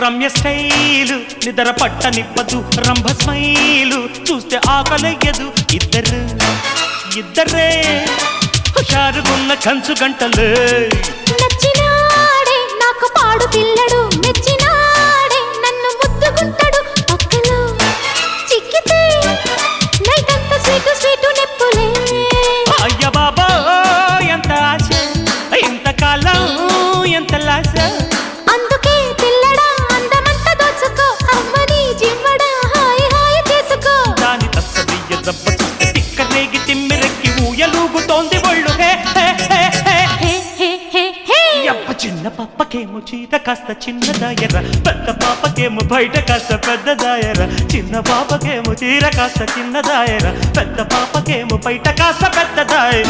Ramya style నిద్ర పట్టనివ్వదు Rambha smile చూస్తే ఆకలయ్యదు ఇద్దరే హుషారుగున్న కంచు గంటలే నచ్చినాడే నాకు పాడు పిల్లడు మెచ్చినాడే నన్ను ముద్దుకుంటాడు పక్కలో చిక్కితే నైట్ అంతా స్వీటు స్వీటు నెప్పులే అయ్య బాబా ఎంత ఆశ ఇంతకాలం ఎంత లాస అందుకే పిల్లడా అందమంతా దోచుకో అమ్మని జిమ్మడా హాయి హాయి చేసుకో దాని తస్సదియ్య దెబ్బ చూస్తే తిక్క రేగి తిమ్మిరెక్కి ఊయలూగుతోంది ఒళ్ళు హే హే హే హే హే హే హే హే అప్ప చిన్న పాపకేమో చీర కాస్త చిన్నదాయర పెద్ద పాపకేమో బయట కాస్త పెద్దదాయర చిన్న పాపకేమో చీర కాస్త చిన్నదాయర పెద్ద పాపకేమో బయట కాస్త పెద్దదాయర